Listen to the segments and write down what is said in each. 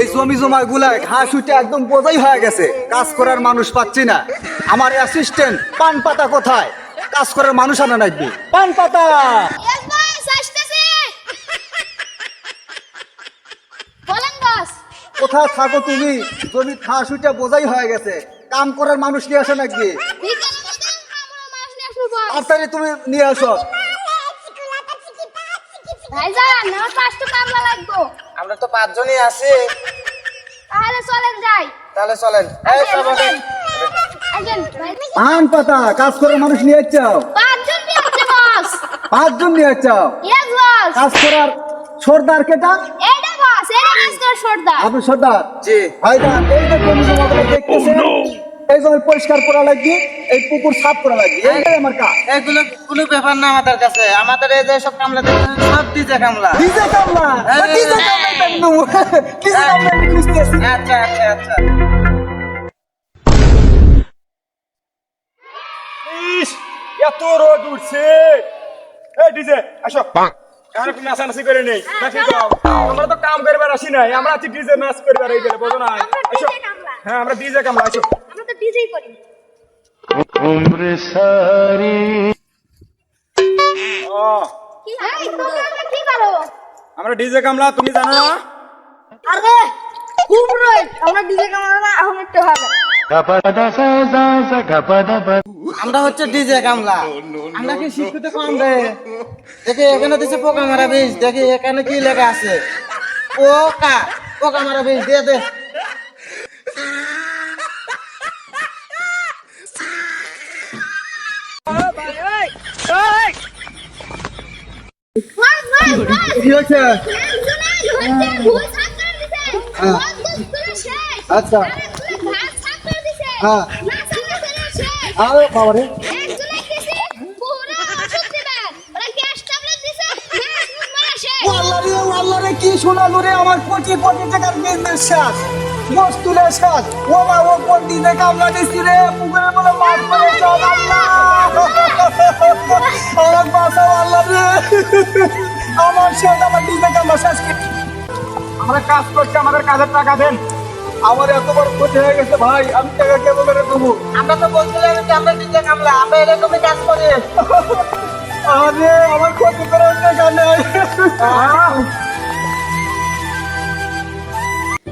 এই জমি জমা গুলা ঘাস উঠে একদম বোঝাই হয়ে গেছে, কাজ করার মানুষ পাচ্ছি না। আমার অ্যাসিস্ট্যান্ট পান পাতা কোথায়? কাজ করার মানুষ আনা লাগবে। পান পাতা কোথায় থাকো তুমি? জমি ঘাস উঠে বোঝাই হয়ে গেছে, কাম করার মানুষ নিয়ে আসা লাগবে। তাড়াতাড়ি তুমি নিয়ে আসো। আমরা তো 5 জনই আছি। তাহলে চলেন যাই। তাহলে চলেন। পান পাতা কাজ করার মানুষ নিয়ে যাও। 5 জন নিয়ে আসছে বস। 5 জন নিয়ে যাও। Yes boss. কাজ করার সর্দার কেটা? এইটা বস, এটা মিস্টার সর্দার। আপনি সর্দার? জি। ভাইজান এই যে জমি জমাগুলো দেখতেছেন, এই জমি পরিষ্কার করা লাগবে, এই পুকুর সাফ করা লাগবে, এইটাই আমার কাজ। এগুলো কোনো ব্যাপার না আমাদের কাছে। আমাদের এই যে সব কামলা দেখেন সব ডিজে কামলা। ডিজে কামলা? ডিজে কামলা কেন? ডিজে কামলা খুঁজতেছি। আচ্ছা আচ্ছা আচ্ছা। ইস, এত রোদ উঠছে। এই ডিজে আসো। এখানে একটু নাচানাচি করে নেই নাকি? আমরা তো কাম করবার আসি নাই, আমরা আছি ডিজে নাচ করবার। এই গেলে বোঝো না? আসো। হ্যাঁ, আমরা ডিজে কামলা। আসো। আমরা তো ডিজেই করি। এই তোমরা কি করো? আমরা ডিজে কামলা, তুমি জানো না? আরে খুব রোদ, আমরা ডিজে কামড়া না, এখন একটু হবে। আমরা হচ্ছে ডিজে কামলা। আমরা কি শিক্ষিত কম রে? দেখি এখানে দিছে পোকা মারা বীজ। দেখি এখানে কি লেখা আছে? পোকা মারা বীজ দিয়ে দে। বস বস কি হচ্ছে? একজনে ভুল সাফ করে দিছে। বস করে শেষ। আচ্ছা। ঘাস সাফ করে দিছে। হ্যাঁ। না সাফ করে শেষ। আরে বাবা রে, একজনে কিছে পুরো ওষুধ দিবেন। ওরা গ্যাস ট্যাবলেট দিছে। গ্যাস মুখ মারা শেষ। আল্লাহ রে কি শোনালো রে? আমার কোটি কোটি টাকার বিজনেস শেষ, বস তুলে শেষ। ও মা, ও কোন ডিজে কামলা দিছি রে? পুকুরে বলে মাছ পড়ে চল। আল্লাহ আমার বাঁচাও আল্লাহ রে, আমার শেষ, আমার ডিজে কামলা শেষ। আমরা কাজ করছি, আমাদের কাজের টাকা দেন। আমার এত বড় ক্ষতি হয়ে গেছে ভাই, আমি টাকা কেমন করে দেবো? আমরা তো বলছিলাম যে আমরা ডিজে কামলা, আমরা এরকমই কাজ করি। আরে আমার ক্ষতি করার টাকা নেই।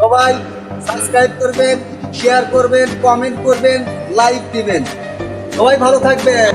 সবাই সাবস্ক্রাইব করবেন, শেয়ার করবেন, কমেন্ট করবেন, লাইক দিবেন। সবাই ভালো থাকবেন।